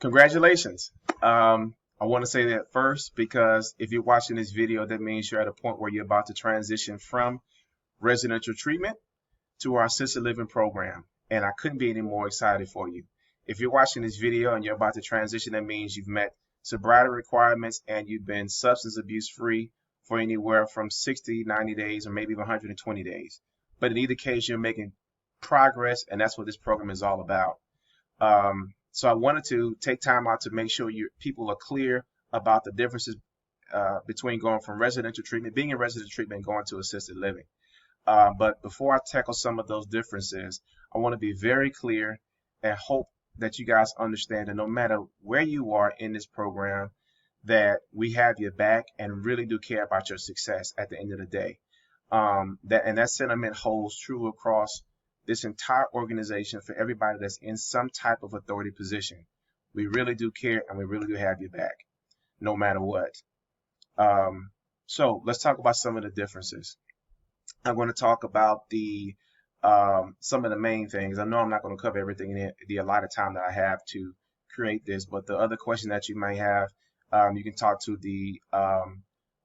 Congratulations. I want to say that first because if you're watching this video, that means you're at a point where you're about to transition from residential treatment to our assisted living program. And I couldn't be any more excited for you. If you're watching this video and you're about to transition, that means you've met sobriety requirements and you've been substance abuse free for anywhere from 60, 90 days, or maybe even 120 days. But in either case, you're making progress, and that's what this program is all about. So I wanted to take time out to make sure people are clear about the differences between going from residential treatment, being in residential treatment, and going to assisted living. But before I tackle some of those differences, I want to be very clear and hope that you guys understand that no matter where you are in this program, that we have your back and really do care about your success at the end of the day. That sentiment holds true across this entire organization for everybody that's in some type of authority position. We really do care and we really do have your back, no matter what. So let's talk about some of the differences. I'm going to talk about the some of the main things. I know I'm not going to cover everything in the allotted time that I have to create this, but the other question that you may have, you can talk to the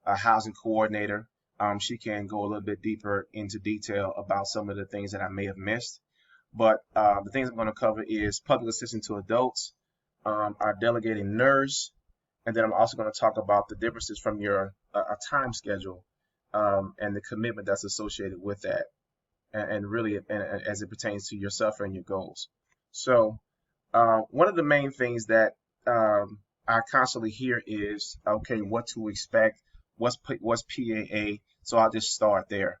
housing coordinator. She can go a little bit deeper into detail about some of the things that I may have missed. But the things I'm going to cover is public assistance to adults, our delegating nurse, and then I'm also going to talk about the differences from your a time schedule and the commitment that's associated with that, and really as it pertains to yourself and your goals. So one of the main things that I constantly hear is, okay, what to expect, what's PAA. So I'll just start there.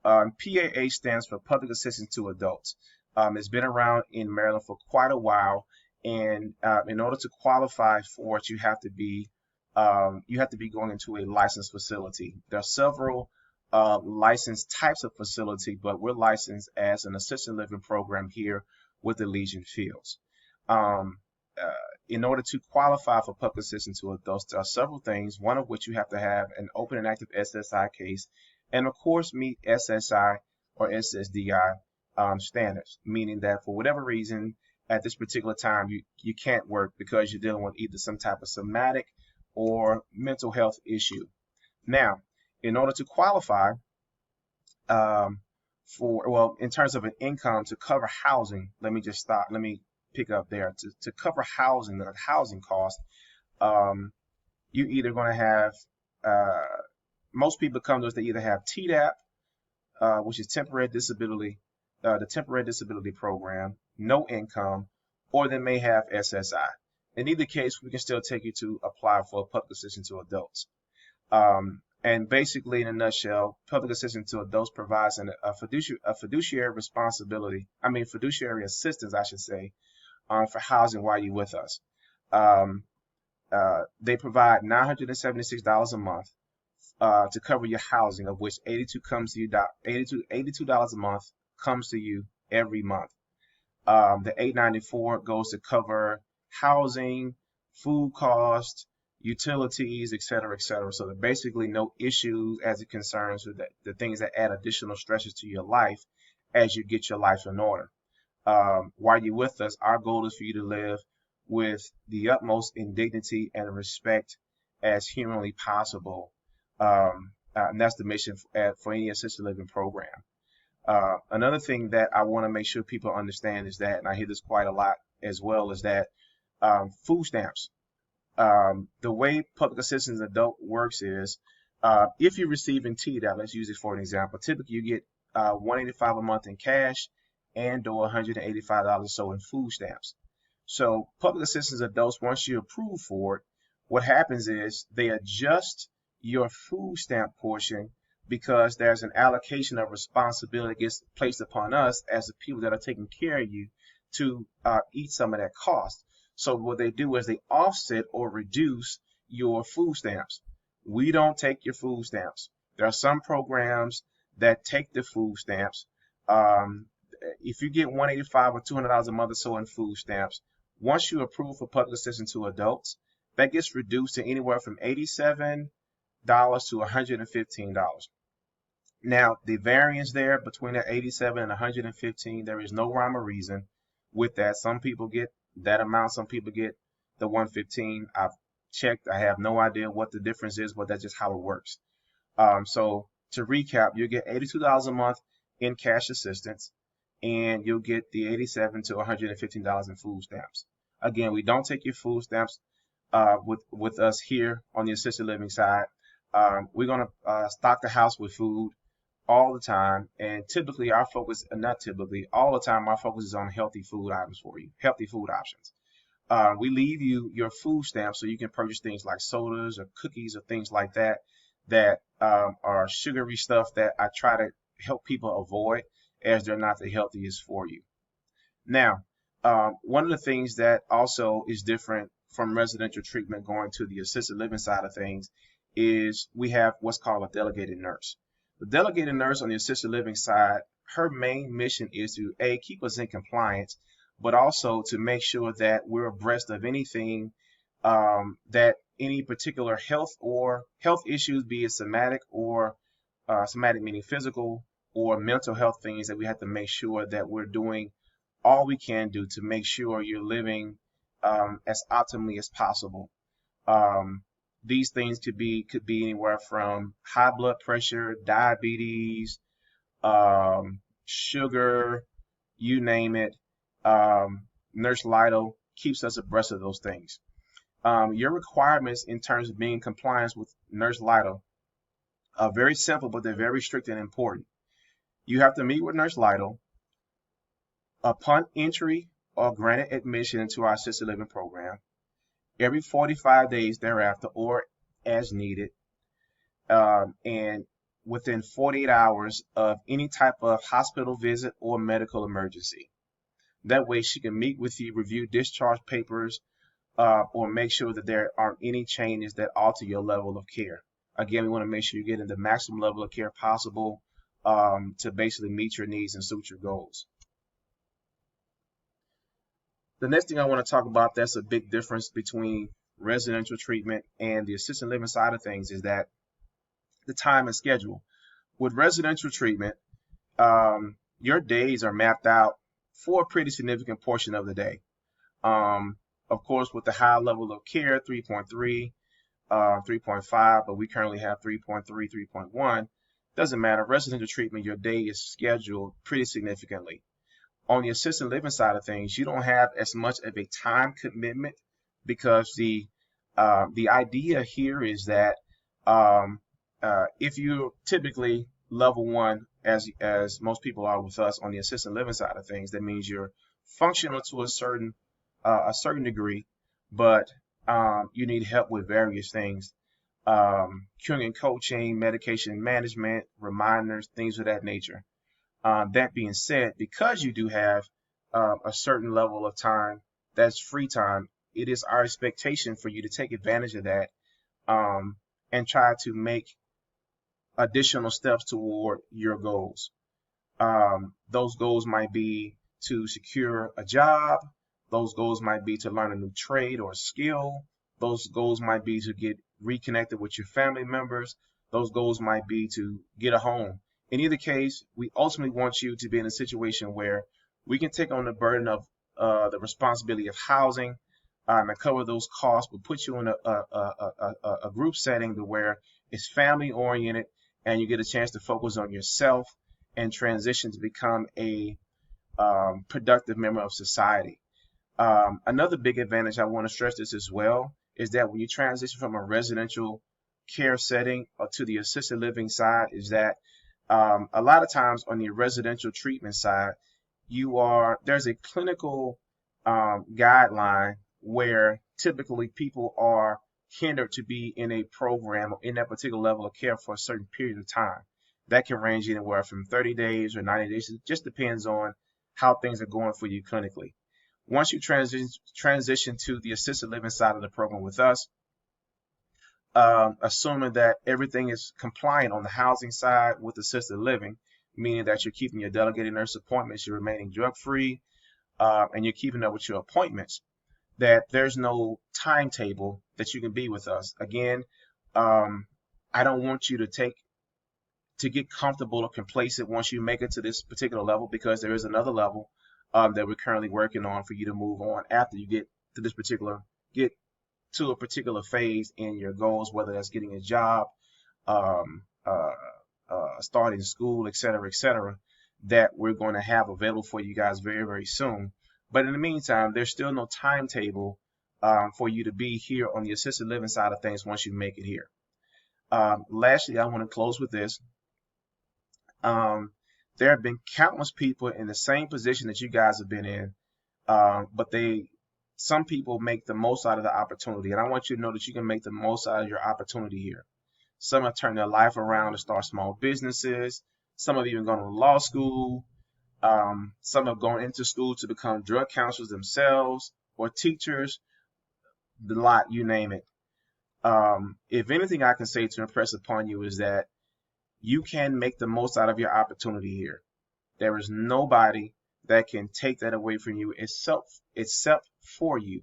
PAA stands for Public Assistance to Adults. It's been around in Maryland for quite a while, and in order to qualify for it, you have to be going into a licensed facility. There are several licensed types of facility, but we're licensed as an assisted living program here with Elysian Fields. In order to qualify for public assistance to adults, there are several things, one of which you have to have an open and active SSI case, and of course meet SSI or SSDI standards, meaning that for whatever reason at this particular time you can't work because you're dealing with either some type of somatic or mental health issue. Now, in order to qualify in terms of an income to cover housing, let me pick up there. To cover housing, the housing cost, you either going to have, most people come to us, they either have TDAP, which is temporary disability, the temporary disability program, no income, or they may have SSI. In either case, we can still take you to apply for public assistance to adults. And basically, in a nutshell, public assistance to adults provides a fiduciary fiduciary assistance, I should say, for housing while you're with us. They provide $976 a month to cover your housing, of which $82 a month comes to you every month. The $894 goes to cover housing, food costs, utilities, et cetera, et cetera. So there are basically no issues as it concerns with the things that add additional stresses to your life as you get your life in order. While you're with us, our goal is for you to live with the utmost indignity and respect as humanly possible. And that's the mission for any assisted living program. Another thing that I want to make sure people understand is that, and I hear this quite a lot as well, is that food stamps. The way public assistance adult works is if you're receiving TDAP, let's use it for an example. Typically, you get $185 a month in cash and or $185 or so in food stamps. So public assistance adults, once you approve for it, what happens is they adjust your food stamp portion because there's an allocation of responsibility gets placed upon us as the people that are taking care of you to eat some of that cost. So what they do is they offset or reduce your food stamps. We don't take your food stamps. There are some programs that take the food stamps. If you get $185 or $200 a month or so in food stamps, once you approve for public assistance to adults, that gets reduced to anywhere from $87 to $115. Now, the variance there between that 87 and 115, there is no rhyme or reason with that. Some people get that amount, some people get the 115. I've checked. I have no idea what the difference is, but that's just how it works. So to recap, you get $82 a month in cash assistance, and you'll get the $87 to $115 in food stamps. Again, we don't take your food stamps with us here on the assisted living side. We're going to stock the house with food all the time, and typically our focus, not typically, all the time, our focus is on healthy food items for you, healthy food options. We leave you your food stamps so you can purchase things like sodas or cookies or things like that that are sugary stuff that I try to help people avoid, as they're not the healthiest for you. Now, one of the things that also is different from residential treatment going to the assisted living side of things is we have what's called a delegated nurse. The delegated nurse on the assisted living side, her main mission is to keep us in compliance, but also to make sure that we're abreast of anything that any particular health issues, be it somatic or somatic meaning physical or mental health things, that we have to make sure that we're doing all we can do to make sure you're living as optimally as possible. These things could be anywhere from high blood pressure, diabetes, sugar, you name it. Nurse Lido keeps us abreast of those things. Your requirements in terms of being in compliance with Nurse Lido are very simple, but they're very strict and important. You have to meet with Nurse Lido upon entry or granted admission into our assisted living program, every 45 days thereafter, or as needed, and within 48 hours of any type of hospital visit or medical emergency. That way she can meet with you, review discharge papers, or make sure that there aren't any changes that alter your level of care. Again, we want to make sure you're getting the maximum level of care possible to basically meet your needs and suit your goals. The next thing I want to talk about that's a big difference between residential treatment and the assisted living side of things is that the time and schedule. With residential treatment, your days are mapped out for a pretty significant portion of the day. Of course, with the high level of care, 3.3, 3.5, but we currently have 3.3, 3.1. Doesn't matter. Residential treatment, your day is scheduled pretty significantly. On the assisted living side of things, you don't have as much of a time commitment because the idea here is that if you're typically level one, as most people are with us on the assisted living side of things, that means you're functional to a certain degree, but you need help with various things, curing and coaching, medication management, reminders, things of that nature. That being said, because you do have a certain level of time that's free time, it is our expectation for you to take advantage of that and try to make additional steps toward your goals. Those goals might be to secure a job. Those goals might be to learn a new trade or skill. Those goals might be to get reconnected with your family members. Those goals might be to get a home. In either case, we ultimately want you to be in a situation where we can take on the burden of the responsibility of housing and cover those costs, but put you in a group setting to where it's family oriented and you get a chance to focus on yourself and transition to become a productive member of society. Another big advantage, I want to stress this as well, is that when you transition from a residential care setting to the assisted living side, is that a lot of times on the residential treatment side, there's a clinical guideline where typically people are hindered to be in a program or in that particular level of care for a certain period of time. That can range anywhere from 30 days or 90 days. It just depends on how things are going for you clinically. Once you transition to the assisted living side of the program with us, assuming that everything is compliant on the housing side with assisted living, meaning that you're keeping your delegated nurse appointments, you're remaining drug-free, and you're keeping up with your appointments, that there's no timetable that you can be with us. Again, I don't want you to get comfortable or complacent once you make it to this particular level, because there is another level that we're currently working on for you to move on after you get to this particular get to a particular phase in your goals, whether that's getting a job, um, uh, starting school, et cetera, that we're going to have available for you guys very, very soon. But in the meantime, there's still no timetable for you to be here on the assisted living side of things once you make it here. Lastly, I want to close with this. There have been countless people in the same position that you guys have been in, but some people make the most out of the opportunity. And I want you to know that you can make the most out of your opportunity here. Some have turned their life around to start small businesses. Some have even gone to law school. Some have gone into school to become drug counselors themselves or teachers, the lot, you name it. If anything I can say to impress upon you is that you can make the most out of your opportunity here. There is nobody that can take that away from you except for you.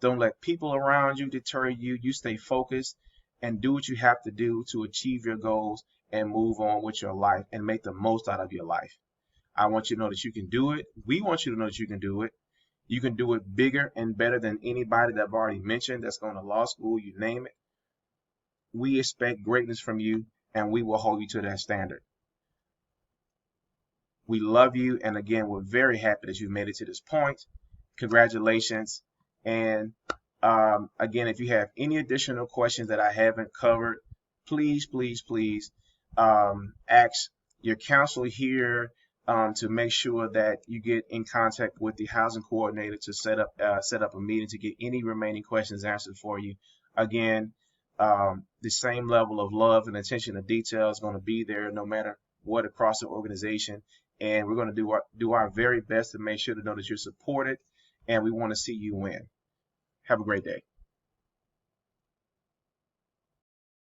Don't let people around you deter you. You stay focused and do what you have to do to achieve your goals and move on with your life and make the most out of your life. I want you to know that you can do it. We want you to know that you can do it. You can do it bigger and better than anybody that I've already mentioned that's going to law school, you name it. We expect greatness from you, and we will hold you to that standard. We love you, and again, we're very happy that you've made it to this point. Congratulations. And again, if you have any additional questions that I haven't covered, please ask your counselor here to make sure that you get in contact with the housing coordinator to set up a meeting to get any remaining questions answered for you. Again, the same level of love and attention to detail is going to be there no matter what across the organization. And we're going to do our very best to make sure to know that you're supported, and we want to see you win. Have a great day.